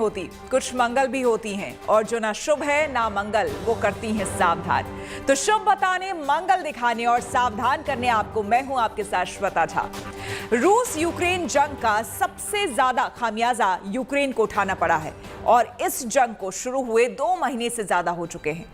होती, कुछ मंगल भी होती हैं, और जो ना शुभ है ना मंगल, वो करती हैं सावधान। तो शुभ बताने, मंगल दिखाने और सावधान करने आपको मैं हूं, आपके साथ श्वेता झा। रूस यूक्रेन जंग का सबसे ज्यादा खामियाजा यूक्रेन को उठाना पड़ा है और इस जंग को शुरू हुए 2 महीने से ज्यादा हो चुके हैं।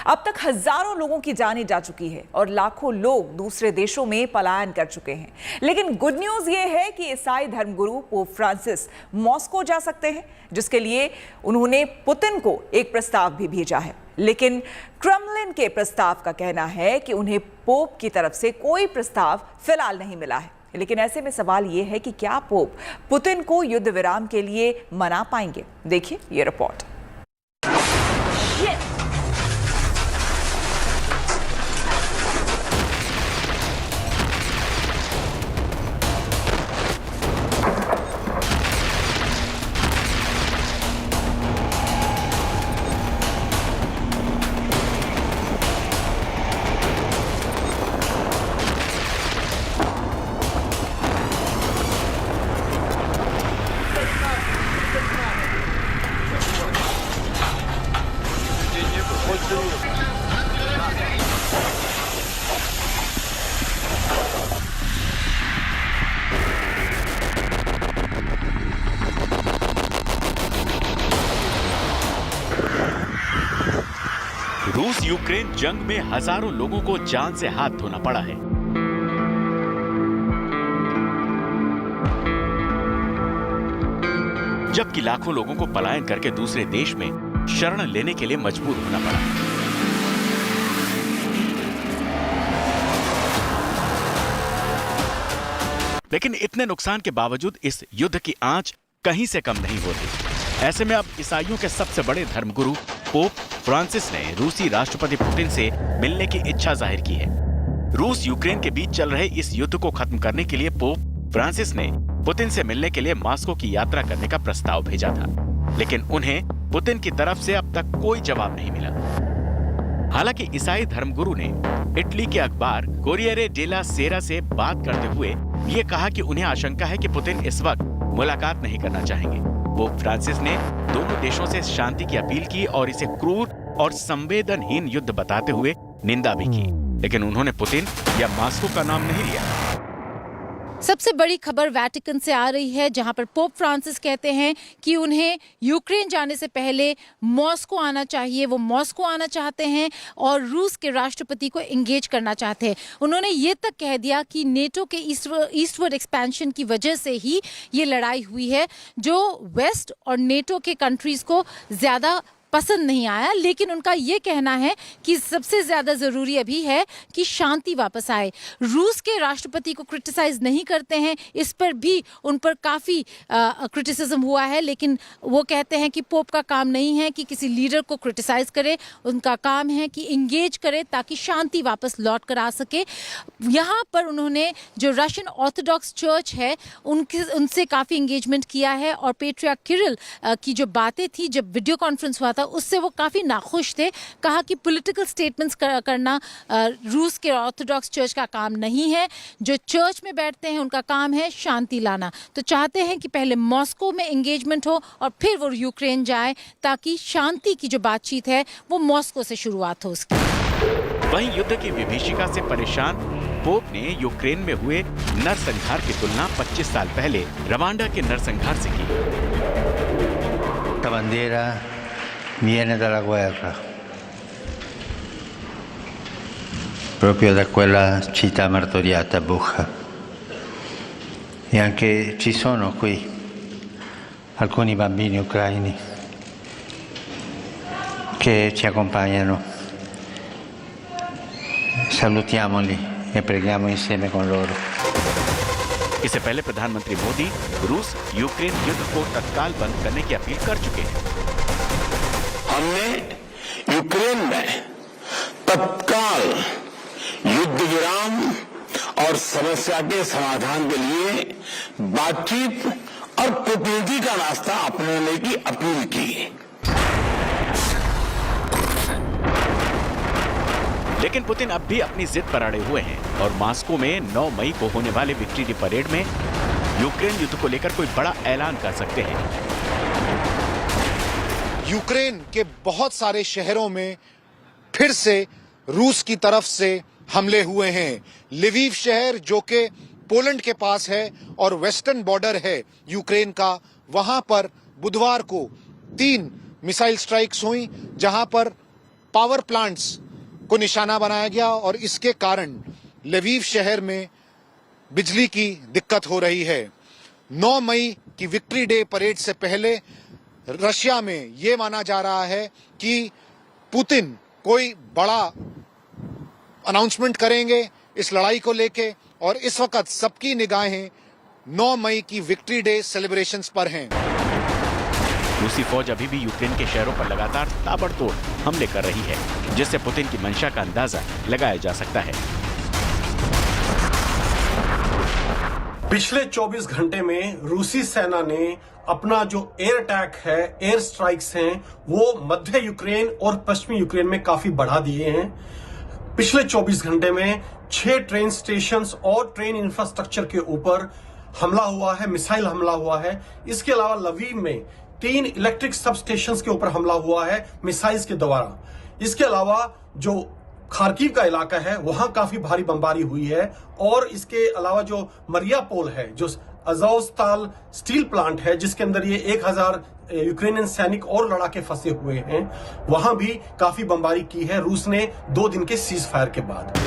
अब तक हजारों लोगों की जानें जा चुकी है और लाखों लोग दूसरे देशों में पलायन कर चुके हैं। लेकिन गुड न्यूज ये है कि ईसाई धर्मगुरु पोप फ्रांसिस मॉस्को जा सकते हैं, जिसके लिए उन्होंने पुतिन को एक प्रस्ताव भी भेजा है। लेकिन क्रेमलिन के प्रस्ताव का कहना है कि उन्हें पोप की तरफ से कोई प्रस्ताव फिलहाल नहीं मिला है। लेकिन ऐसे में सवाल यह है कि क्या पोप पुतिन को युद्ध विराम के लिए मना पाएंगे? देखिए ये रिपोर्ट। रूस यूक्रेन जंग में हजारों लोगों को जान से हाथ धोना पड़ा है। जबकि लाखों लोगों को पलायन करके दूसरे देश में शरण लेने के लिए मजबूर होना पड़ा। लेकिन इतने नुकसान के बावजूद इस युद्ध की आंच कहीं से कम नहीं होती। ऐसे में अब ईसाइयों के सबसे बड़े धर्मगुरु पोप फ्रांसिस ने रूसी राष्ट्रपति पुतिन से मिलने की इच्छा जाहिर की है। रूस यूक्रेन के बीच चल रहे इस युद्ध को खत्म करने के लिए पोप फ्रांसिस ने पुतिन से मिलने के लिए मॉस्को की यात्रा करने का प्रस्ताव भेजा था, लेकिन उन्हें पुतिन की तरफ से अब तक कोई जवाब नहीं मिला। हालांकि ईसाई धर्मगुरु ने इटली के अखबार कोरियरे डेला सेरा से बात करते हुए ये कहा कि उन्हें आशंका है कि पुतिन इस वक्त मुलाकात नहीं करना चाहेंगे। पोप फ्रांसिस ने दोनों देशों से शांति की अपील की और इसे क्रूर और संवेदनहीन युद्ध बताते हुए निंदा भी की, लेकिन उन्होंने पुतिन या मॉस्को का नाम नहीं लिया। सबसे बड़ी खबर वेटिकन से आ रही है, जहां पर पोप फ्रांसिस कहते हैं कि उन्हें यूक्रेन जाने से पहले मॉस्को आना चाहिए। वो मॉस्को आना चाहते हैं और रूस के राष्ट्रपति को एंगेज करना चाहते हैं। उन्होंने ये तक कह दिया कि नेटो के ईस्टवर्ड एक्सपेंशन की वजह से ही ये लड़ाई हुई है, जो वेस्ट और नेटो के कंट्रीज को ज़्यादा पसंद नहीं आया। लेकिन उनका ये कहना है कि सबसे ज्यादा जरूरी अभी है कि शांति वापस आए। रूस के राष्ट्रपति को क्रिटिसाइज नहीं करते हैं, इस पर भी उन पर काफी क्रिटिसिज्म हुआ है, लेकिन वो कहते हैं कि पोप का काम नहीं है कि किसी लीडर को क्रिटिसाइज करे, उनका काम है कि इंगेज करे ताकि शांति वापस लौट कर आ सके। यहाँ पर उन्होंने जो रशियन ऑर्थोडॉक्स चर्च है उनसे काफी इंगेजमेंट किया है और पेट्रियार्क किरिल की जो बातें थी जब वीडियो कॉन्फ्रेंस हुआ था उससे वो काफी नाखुश थे। कहा कि पॉलिटिकल स्टेटमेंट्स करना रूस के ऑर्थोडॉक्स चर्च का काम नहीं है। जो चर्च में बैठते हैं उनका काम है शांति लाना। तो चाहते हैं कि पहले मॉस्को में एंगेजमेंट हो और फिर वो यूक्रेन जाए ताकि शांति की जो बातचीत है वो मॉस्को से शुरुआत हो उसकी। वहीं युद्ध की विभीषिका से परेशान पोप ने यूक्रेन में हुए नरसंहार की तुलना 25 साल पहले रवांडा के नरसंहार से की। La bandiera viene dalla guerra, proprio da quella città martoriata, Bucha. E anche ci sono qui alcuni bambini ucraini che ci accompagnano. Salutiamoli e preghiamo insieme con loro. इससे पहले प्रधानमंत्री मोदी रूस यूक्रेन युद्ध को तत्काल बंद करने की अपील कर चुके हैं। हमने यूक्रेन में तत्काल युद्ध विराम और समस्या के समाधान के लिए बातचीत और कूटनीति का रास्ता अपनाने की अपील की। लेकिन पुतिन अब भी अपनी जिद पर अड़े हुए हैं और मॉस्को में 9 मई को होने वाले विक्ट्री डे परेड में यूक्रेन युद्ध को लेकर कोई बड़ा ऐलान कर सकते हैं। यूक्रेन के बहुत सारे शहरों में फिर से रूस की तरफ से हमले हुए हैं। लिविव शहर जो कि पोलैंड के पास है और वेस्टर्न बॉर्डर है यूक्रेन का, वहां पर बुधवार को 3 मिसाइल स्ट्राइक्स हुई, जहां पर पावर प्लांट्स को निशाना बनाया गया और इसके कारण लिविव शहर में बिजली की दिक्कत हो रही है। 9 मई की विक्ट्री डे परेड से पहले रशिया में ये माना जा रहा है कि पुतिन कोई बड़ा अनाउंसमेंट करेंगे इस लड़ाई को लेके, और इस वक्त सबकी निगाहें 9 मई की विक्ट्री डे सेलिब्रेशंस पर हैं। रूसी फौज अभी भी यूक्रेन के शहरों पर लगातार ताबड़तोड़ हमले कर रही है, जिससे पुतिन की मंशा का अंदाजा लगाया जा सकता है। पिछले 24 घंटे में रूसी सेना ने अपना जो एयर अटैक है, एयर स्ट्राइक्स हैं, वो मध्य यूक्रेन और पश्चिमी यूक्रेन में काफी बढ़ा दिए हैं। पिछले 24 घंटे में 6 ट्रेन स्टेशंस और ट्रेन इंफ्रास्ट्रक्चर के ऊपर हमला हुआ है, मिसाइल हमला हुआ है। इसके अलावा लवीव में 3 इलेक्ट्रिक सब स्टेशंस के ऊपर हमला हुआ है मिसाइल्स के द्वारा। इसके अलावा जो खार्किव का इलाका है वहां काफी भारी बमबारी हुई है, और इसके अलावा जो मरियापोल है, जो अज़ोवस्ताल स्टील प्लांट है जिसके अंदर ये 1000 यूक्रेनियन सैनिक और लड़ाके फंसे हुए हैं, वहां भी काफी बमबारी की है रूस ने 2 दिन के सीज फायर के बाद।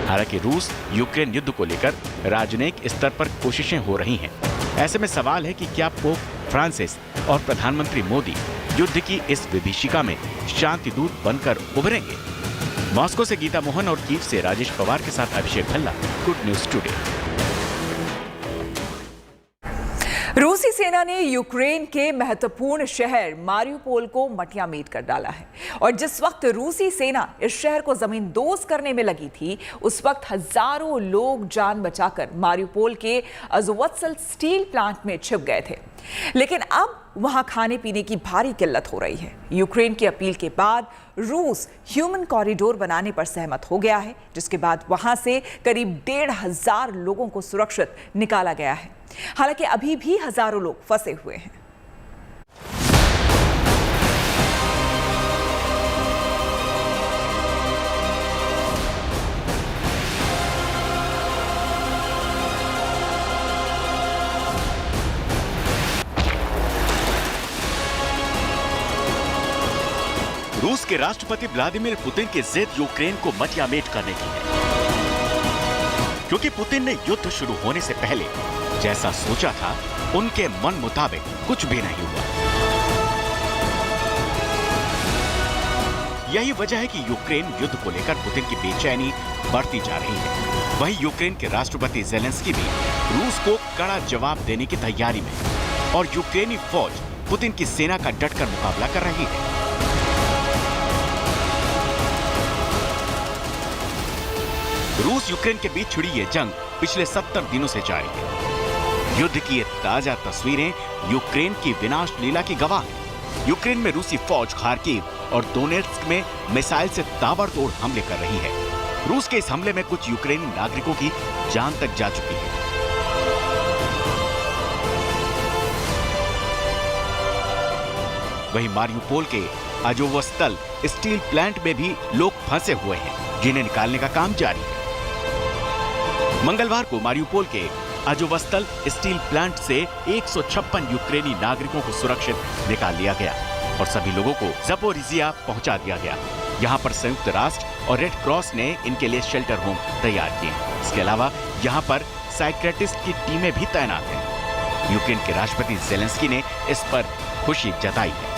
हालांकि रूस यूक्रेन युद्ध को लेकर राजनयिक स्तर पर कोशिशें हो रही हैं। ऐसे में सवाल है कि क्या पोप फ्रांसिस और प्रधानमंत्री मोदी युद्ध की इस विभीषिका में शांति दूत बनकर उभरेंगे? मॉस्को से गीता मोहन और कीव से राजेश पवार के साथ अभिषेक भल्ला, गुड न्यूज टुडे। रूसी सेना ने यूक्रेन के महत्वपूर्ण शहर मारियुपोल को मटियामेट कर डाला है, और जिस वक्त रूसी सेना इस शहर को जमींदोज करने में लगी थी, उस वक्त हजारों लोग जान बचाकर मारियुपोल के अज़ोवस्ताल स्टील प्लांट में छिप गए थे। लेकिन अब वहां खाने पीने की भारी किल्लत हो रही है। यूक्रेन की अपील के बाद रूस ह्यूमन कॉरिडोर बनाने पर सहमत हो गया है, जिसके बाद वहां से करीब 1500 लोगों को सुरक्षित निकाला गया है। हालांकि अभी भी हजारों लोग फंसे हुए हैं। रूस के राष्ट्रपति व्लादिमीर पुतिन की जिद यूक्रेन को मटियामेट करने की है, क्योंकि पुतिन ने युद्ध शुरू होने से पहले जैसा सोचा था उनके मन मुताबिक कुछ भी नहीं हुआ। यही वजह है कि यूक्रेन युद्ध को लेकर पुतिन की बेचैनी बढ़ती जा रही है। वहीं यूक्रेन के राष्ट्रपति ज़ेलेंस्की भी रूस को कड़ा जवाब देने की तैयारी में, और यूक्रेनी फौज पुतिन की सेना का डटकर मुकाबला कर रही है। रूस यूक्रेन के बीच छिड़ी ये जंग पिछले 70 दिनों से जारी है। युद्ध की ये ताजा तस्वीरें यूक्रेन की विनाश लीला की गवाह हैं। यूक्रेन में रूसी फौज खार्किव और दोनेत्स्क में मिसाइल से ताबड़तोड़ हमले कर रही है। रूस के इस हमले में कुछ यूक्रेनी नागरिकों की जान तक जा चुकी है। वहीं मारियुपोल के अज़ोवस्ताल स्टील प्लांट में भी लोग फंसे हुए हैं, जिन्हें निकालने का काम जारी है। मंगलवार को मारियुपोल के अज़ोवस्ताल स्टील प्लांट से 156 यूक्रेनी नागरिकों को सुरक्षित निकाल लिया गया और सभी लोगों को ज़पोरिजिया पहुंचा दिया गया। यहां पर संयुक्त राष्ट्र और रेड क्रॉस ने इनके लिए शेल्टर होम तैयार किए। इसके अलावा यहां पर साइकियाट्रिस्ट की टीमें भी तैनात हैं। यूक्रेन के राष्ट्रपति ज़ेलेंस्की ने इस पर खुशी जताई है।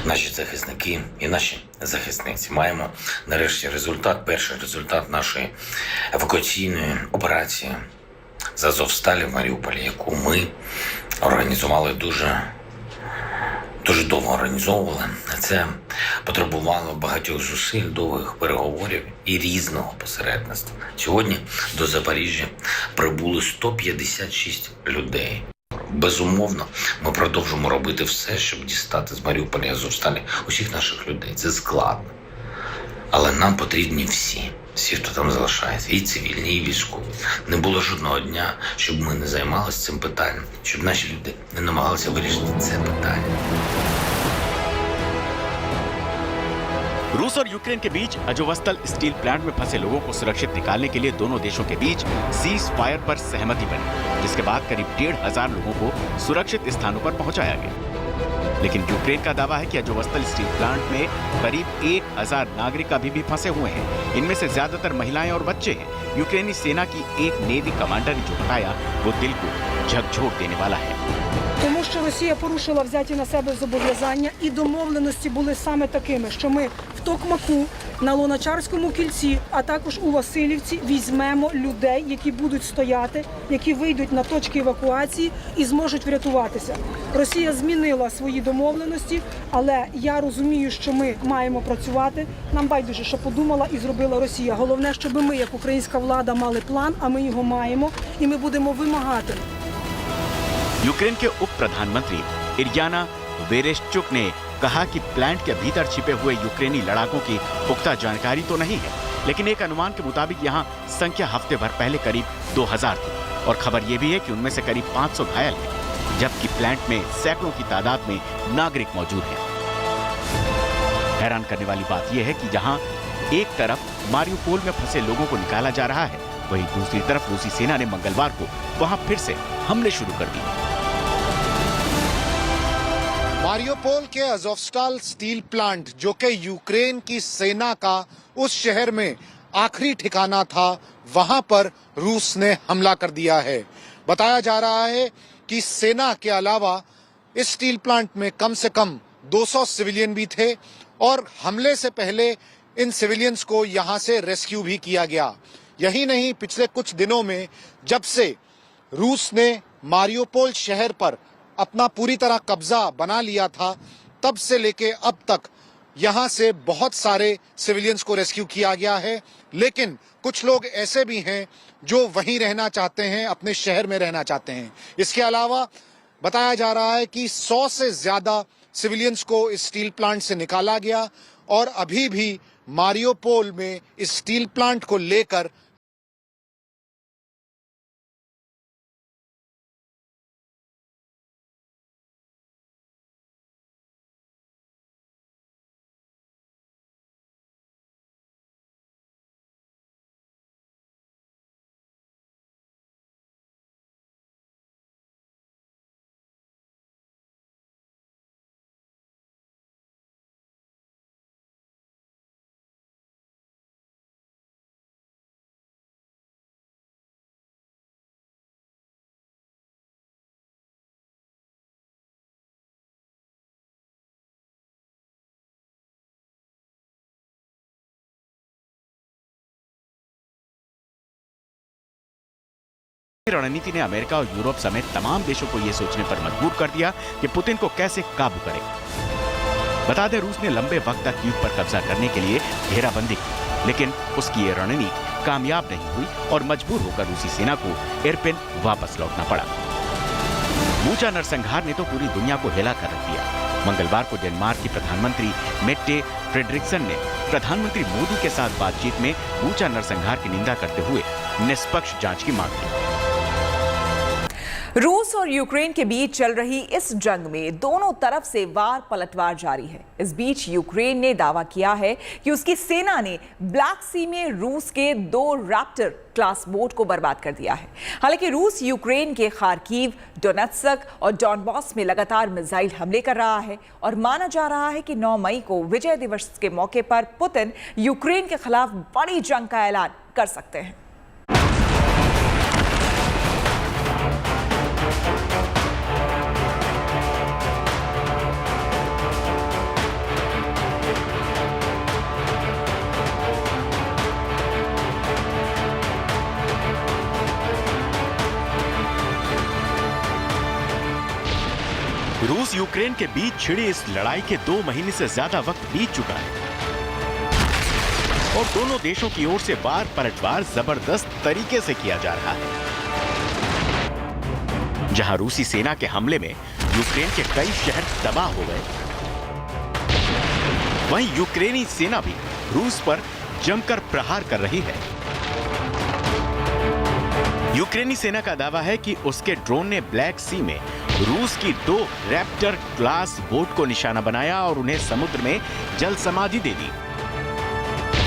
Наші захисники і наші захисниці маємо нарешті результат, перший результат нашої евакуаційної операції з Азовсталі в Маріуполі, яку ми організували дуже довго організовували. Це потребувало багатьох зусиль, довгих переговорів і різного посередництва. Сьогодні до Запоріжжя прибули 156 людей. Безумовно, ми продовжимо робити все, щоб дістати з Маріуполя і Азовсталі усіх наших людей. Це складно. Але нам потрібні всі. всі, хто там залишається, і цивільні, і військові. Не було жодного дня, щоб ми не займалися цим питанням, щоб наші люди не намагалися вирішити це питання. रूस और यूक्रेन के बीच अजोवस्तल स्टील प्लांट में फंसे लोगों को सुरक्षित निकालने के लिए दोनों देशों के बीच सीज फायर पर सहमति बनी, जिसके बाद करीब 1,500 लोगों को सुरक्षित स्थानों पर पहुंचाया गया। लेकिन यूक्रेन का दावा है कि अजोवस्तल स्टील प्लांट में करीब 1,000 नागरिक अभी भी फंसे हुए हैं। इनमें से ज्यादातर महिलाएं और बच्चे हैं। यूक्रेनी सेना की एक नेवी कमांडर ने जो बताया वो दिल को झकझोर देने वाला है। Тому що Росія порушила взяті на себе зобов'язання, і домовленості були саме такими, що ми в Токмаку, на Луначарському кільці, а також у Василівці візьмемо людей, які будуть стояти, які вийдуть на точки евакуації і зможуть врятуватися. Росія змінила свої домовленості, але я розумію, що ми маємо працювати. Нам байдуже, що подумала і зробила Росія. Головне, щоб ми, як українська влада, мали план, а ми його маємо, і ми будемо вимагати. यूक्रेन के उप प्रधानमंत्री इरियाना वेरेश्चुक ने कहा कि प्लांट के भीतर छिपे हुए यूक्रेनी लड़ाकों की पुख्ता जानकारी तो नहीं है, लेकिन एक अनुमान के मुताबिक यहाँ संख्या हफ्ते भर पहले करीब 2,000 थी और खबर ये भी है कि उनमें से करीब 500 घायल हैं, जबकि प्लांट में सैकड़ों की तादाद में नागरिक मौजूद हैं। हैरान करने वाली बात यह है कि जहाँ एक तरफ मारियुपोल में फंसे लोगों को निकाला जा रहा है, वहीं दूसरी तरफ रूसी सेना ने मंगलवार को वहां फिर से हमले शुरू कर दिए। मारियोपोल के अजोवस्टाल स्टील प्लांट, जो कि यूक्रेन की सेना का उस शहर में आखिरी ठिकाना था, वहां पर रूस ने हमला कर दिया है। बताया जा रहा है कि सेना के अलावा इस स्टील प्लांट में कम से कम 200 सिविलियन भी थे और हमले से पहले इन सिविलियंस को यहां से रेस्क्यू भी किया गया। यही नहीं, पिछले कुछ दिनों में जब से रूस ने मारियोपोल शहर पर अपना पूरी तरह कब्जा बना लिया था, तब से लेके अब तक यहां से बहुत सारे सिविलियंस को रेस्क्यू किया गया है। लेकिन कुछ लोग ऐसे भी हैं जो वहीं रहना चाहते हैं, अपने शहर में रहना चाहते हैं। इसके अलावा बताया जा रहा है कि 100 से ज्यादा सिविलियंस को इस स्टील प्लांट से निकाला गया और अभी भी मारियोपोल में इस स्टील प्लांट को लेकर रणनीति ने अमेरिका और यूरोप समेत तमाम देशों को यह सोचने पर मजबूर कर दिया कि पुतिन को कैसे काबू करें। बता दें, रूस ने लंबे वक्त तक कीव पर कब्जा करने के लिए घेराबंदी की, लेकिन उसकी ये रणनीति कामयाब नहीं हुई और मजबूर होकर रूसी सेना को इरपिन वापस लौटना पड़ा। बूचा नरसंहार ने तो पूरी दुनिया को हिला कर रख दिया। मंगलवार को डेनमार्क की प्रधानमंत्री मेट्टे फ्रेडरिक्सन ने प्रधानमंत्री मोदी के साथ बातचीत में बूचा नरसंहार की निंदा करते हुए निष्पक्ष जांच की मांग की। रूस और यूक्रेन के बीच चल रही इस जंग में दोनों तरफ से वार पलटवार जारी है। इस बीच यूक्रेन ने दावा किया है कि उसकी सेना ने ब्लैक सी में रूस के 2 रैप्टर क्लास बोट को बर्बाद कर दिया है। हालांकि रूस यूक्रेन के खार्किव, डोनेत्स्क और डॉनबास में लगातार मिसाइल हमले कर रहा है और माना जा रहा है कि 9 मई को विजय दिवस के मौके पर पुतिन यूक्रेन के खिलाफ बड़ी जंग का ऐलान कर सकते हैं। रूस यूक्रेन के बीच छिड़ी इस लड़ाई के 2 महीने से ज्यादा वक्त बीत चुका है और दोनों देशों की ओर से वार पलटवार जबरदस्त तरीके से किया जा रहा है। जहां रूसी सेना के हमले में यूक्रेन के कई शहर तबाह हो गए, वहीं यूक्रेनी सेना भी रूस पर जमकर प्रहार कर रही है। यूक्रेनी सेना का दावा है कि उसके ड्रोन ने ब्लैक सी में रूस की 2 रैप्टर क्लास बोट को निशाना बनाया और उन्हें समुद्र में जल समाधि दे दी।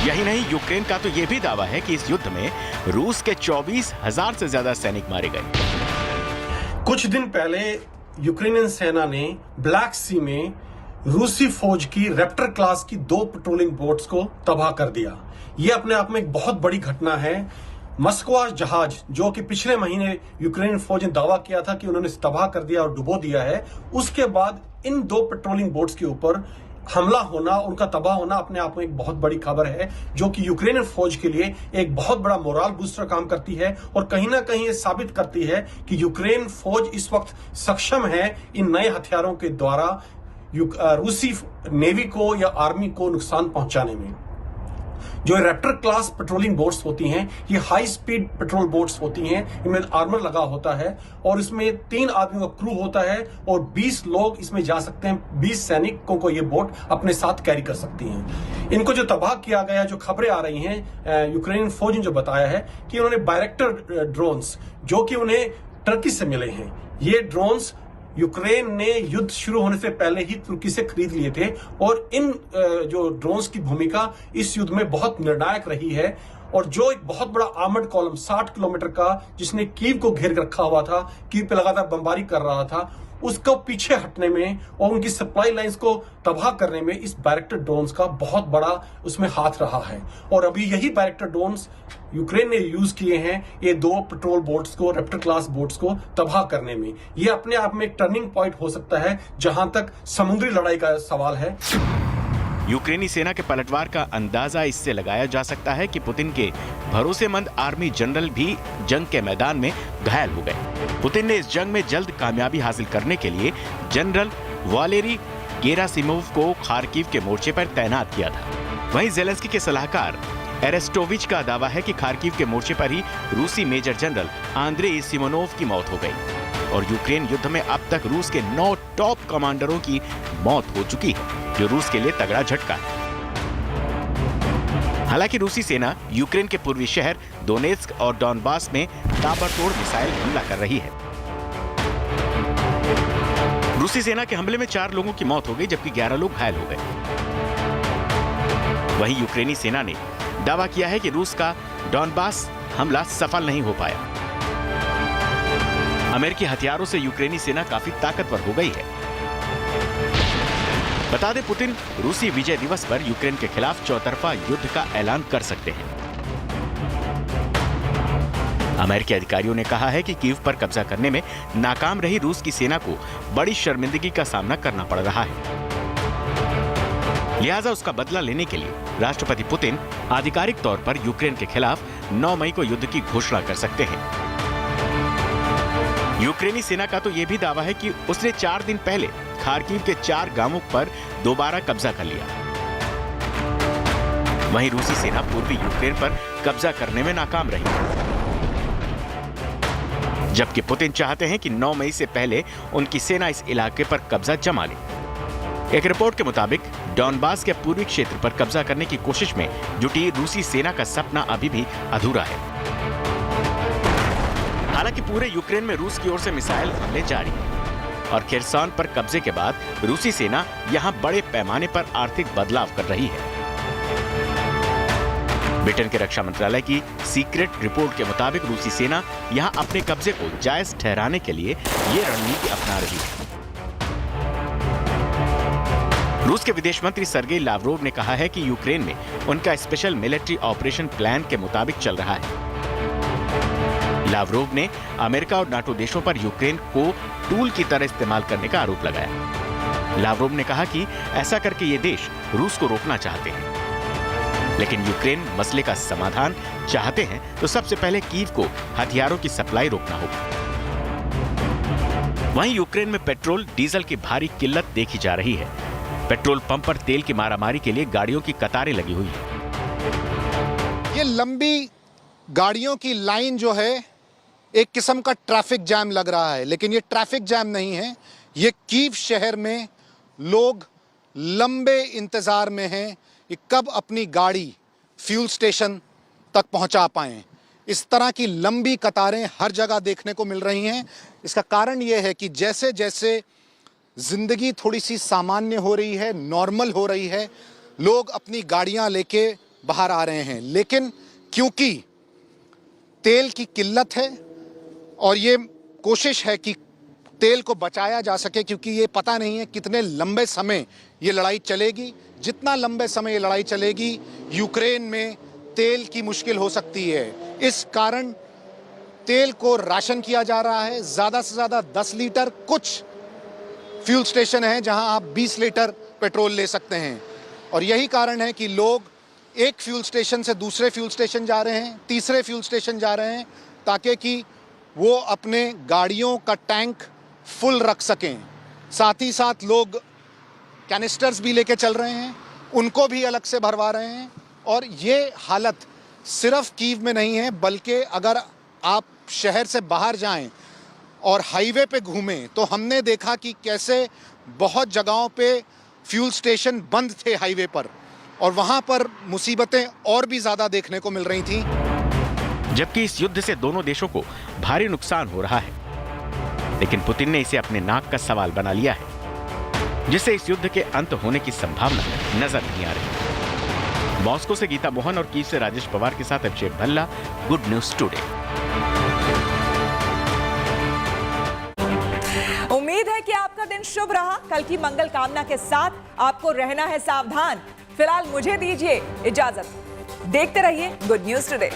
यही नहीं, यूक्रेन का तो यह भी दावा है कि इस युद्ध में रूस के 24,000 से ज्यादा सैनिक मारे गए। कुछ दिन पहले यूक्रेनियन सेना ने ब्लैक सी में रूसी फौज की रैप्टर क्लास की 2 पेट्रोलिंग बोट्स को तबाह कर दिया। यह अपने आप में एक बहुत बड़ी घटना है। मस्कवा जहाज जो कि पिछले महीने यूक्रेन फौज ने दावा किया था कि उन्होंने तबाह कर दिया और डुबो दिया है, उसके बाद इन 2 पेट्रोलिंग बोट्स के ऊपर हमला होना, उनका तबाह होना अपने आप में एक बहुत बड़ी खबर है, जो कि यूक्रेनियन फौज के लिए एक बहुत बड़ा मोरल बूस्टर काम करती है और कहीं ना कहीं ये साबित करती है कि यूक्रेन फौज इस वक्त सक्षम है इन नए हथियारों के द्वारा रूसी नेवी को या आर्मी को नुकसान पहुंचाने में। जो रैप्टर क्लास पेट्रोलिंग बोट्स होती हैं, ये हाई स्पीड पेट्रोल बोट्स होती हैं, इनमें आर्मर लगा होता है और इसमें 3 आदमियों का क्रू होता है और 20 लोग इसमें जा सकते हैं। 20 सैनिकों को ये बोट अपने साथ कैरी कर सकती हैं। इनको जो तबाह किया गया, जो खबरें आ रही हैं, यूक्रेनियन फौज ने जो बताया है कि उन्होंने बायरेक्टर ड्रोन्स जो कि उन्हें टर्की से मिले हैं, ये ड्रोन्स यूक्रेन ने युद्ध शुरू होने से पहले ही तुर्की से खरीद लिए थे और इन जो ड्रोन्स की भूमिका इस युद्ध में बहुत निर्णायक रही है। और जो एक बहुत बड़ा आर्मर्ड कॉलम 60 किलोमीटर का, जिसने कीव को घेर रखा हुआ था, कीव पे लगातार बमबारी कर रहा था, उसको पीछे हटने में और उनकी सप्लाई लाइंस को तबाह करने में इस बायरेक्टर ड्रोन्स का बहुत बड़ा उसमें हाथ रहा है। और अभी यही बायरेक्टर ड्रोन्स यूक्रेन ने यूज किए हैं ये 2 पेट्रोल बोट्स को, रैप्टर क्लास बोट्स को तबाह करने में। ये अपने आप में एक टर्निंग पॉइंट हो सकता है जहां तक समुद्री लड़ाई का सवाल है। यूक्रेनी सेना के पलटवार का अंदाजा इससे लगाया जा सकता है कि पुतिन के भरोसेमंद आर्मी जनरल भी जंग के मैदान में घायल हो गए। पुतिन ने इस जंग में जल्द कामयाबी हासिल करने के लिए जनरल वालेरी गेरासिमोव को खार्किव के मोर्चे पर तैनात किया था। वहीं ज़ेलेंस्की के सलाहकार एरेस्टोविच का दावा है कि खार्किव के मोर्चे पर ही रूसी मेजर जनरल आंद्रेई सिमोनोव की मौत हो गई और यूक्रेन युद्ध में अब तक रूस के 9 टॉप कमांडरों की मौत हो चुकी है, जो रूस के लिए तगड़ा झटका है। हालांकि रूसी सेना यूक्रेन के पूर्वी शहर दोनेत्स्क और डॉनबास में ताबड़तोड़ मिसाइल हमला कर रही है। रूसी सेना के हमले में 4 लोगों की मौत हो गई जबकि 11 लोग घायल हो गए। वहीं यूक्रेनी सेना ने दावा किया है कि रूस का डॉनबास हमला सफल नहीं हो पाया। अमेरिकी हथियारों से यूक्रेनी सेना काफी ताकतवर हो गई है। बता दें, पुतिन रूसी विजय दिवस पर यूक्रेन के खिलाफ चौतरफा युद्ध का ऐलान कर सकते हैं। अमेरिकी अधिकारियों ने कहा है कि कीव पर कब्जा करने में नाकाम रही रूस की सेना को बड़ी शर्मिंदगी का सामना करना पड़ रहा है। लिहाजा उसका बदला लेने के लिए राष्ट्रपति पुतिन आधिकारिक तौर पर यूक्रेन के खिलाफ 9 मई को युद्ध की घोषणा कर सकते हैं। यूक्रेनी सेना का तो यह भी दावा है कि उसने 4 दिन पहले खार्किव के 4 गांवों पर दोबारा कब्जा कर लिया। वहीं रूसी सेना पूर्वी यूक्रेन पर कब्जा करने में नाकाम रही, जबकि पुतिन चाहते हैं कि 9 मई से पहले उनकी सेना इस इलाके पर कब्जा जमा ले। एक रिपोर्ट के मुताबिक डॉनबास के पूर्वी क्षेत्र पर कब्जा करने की कोशिश में जुटी रूसी सेना का सपना अभी भी अधूरा है। हालांकि पूरे यूक्रेन में रूस की ओर से मिसाइल हमले जारी हैं और खेरसन पर कब्जे के बाद रूसी सेना यहां बड़े पैमाने पर आर्थिक बदलाव कर रही है। ब्रिटेन के रक्षा मंत्रालय की सीक्रेट रिपोर्ट के मुताबिक रूसी सेना यहां अपने कब्जे को जायज ठहराने के लिए ये रणनीति अपना रही है। रूस के विदेश मंत्री सर्गेई लावरोव ने कहा है कि यूक्रेन में उनका स्पेशल मिलिट्री ऑपरेशन प्लान के मुताबिक चल रहा है। लावरोव ने अमेरिका और नाटो देशों पर यूक्रेन को टूल की तरह इस्तेमाल करने का आरोप लगाया। लावरोव ने कहा कि ऐसा करके ये देश रूस को रोकना चाहते हैं, लेकिन यूक्रेन मसले का समाधान चाहते हैं तो सबसे पहले कीव को हथियारों की सप्लाई रोकना होगा। वहीं यूक्रेन में पेट्रोल डीजल की भारी किल्लत देखी जा रही है। पेट्रोल पंप पर तेल की मारामारी के लिए गाड़ियों की कतारें लगी हुई है। ये लंबी गाड़ियों की लाइन जो है एक किस्म का ट्रैफिक जैम लग रहा है, लेकिन ये ट्रैफिक जैम नहीं है। ये कीव शहर में लोग लंबे इंतजार में हैं कि कब अपनी गाड़ी फ्यूल स्टेशन तक पहुंचा पाएं। इस तरह की लंबी कतारें हर जगह देखने को मिल रही हैं। इसका कारण यह है कि जैसे जैसे जिंदगी थोड़ी सी सामान्य हो रही है, नॉर्मल हो रही है, लोग अपनी गाड़ियां लेके बाहर आ रहे हैं। लेकिन क्योंकि तेल की किल्लत है और ये कोशिश है कि तेल को बचाया जा सके, क्योंकि ये पता नहीं है कितने लंबे समय ये लड़ाई चलेगी। जितना लंबे समय ये लड़ाई चलेगी, यूक्रेन में तेल की मुश्किल हो सकती है। इस कारण तेल को राशन किया जा रहा है, ज़्यादा से ज़्यादा 10 लीटर। कुछ फ्यूल स्टेशन हैं जहां आप 20 लीटर पेट्रोल ले सकते हैं। और यही कारण है कि लोग एक फ्यूल स्टेशन से दूसरे फ्यूल स्टेशन जा रहे हैं, तीसरे फ्यूल स्टेशन जा रहे हैं, ताकि कि वो अपने गाड़ियों का टैंक फुल रख सकें। साथ ही साथ लोग कैनिस्टर्स भी लेके चल रहे हैं, उनको भी अलग से भरवा रहे हैं। और ये हालत सिर्फ कीव में नहीं है, बल्कि अगर आप शहर से बाहर जाएं और हाईवे पे घूमें तो हमने देखा कि कैसे बहुत जगहों पे फ्यूल स्टेशन बंद थे हाईवे पर, और वहां पर मुसीबतें और भी ज्यादा देखने को मिल रही थीं। जबकि इस युद्ध से दोनों देशों को भारी नुकसान हो रहा है, लेकिन पुतिन ने इसे अपने नाक का सवाल बना लिया है, जिससे इस युद्ध के अंत होने की संभावना नजर नहीं आ रही। मॉस्को से गीता मोहन और कीव से राजेश पवार के साथ अभिषेक भल्ला, गुड न्यूज टुडे। उम्मीद है कि आपका दिन शुभ रहा। कल की मंगल कामना के साथ आपको रहना है सावधान। फिलहाल मुझे दीजिए इजाजत। देखते रहिए गुड न्यूज टुडे।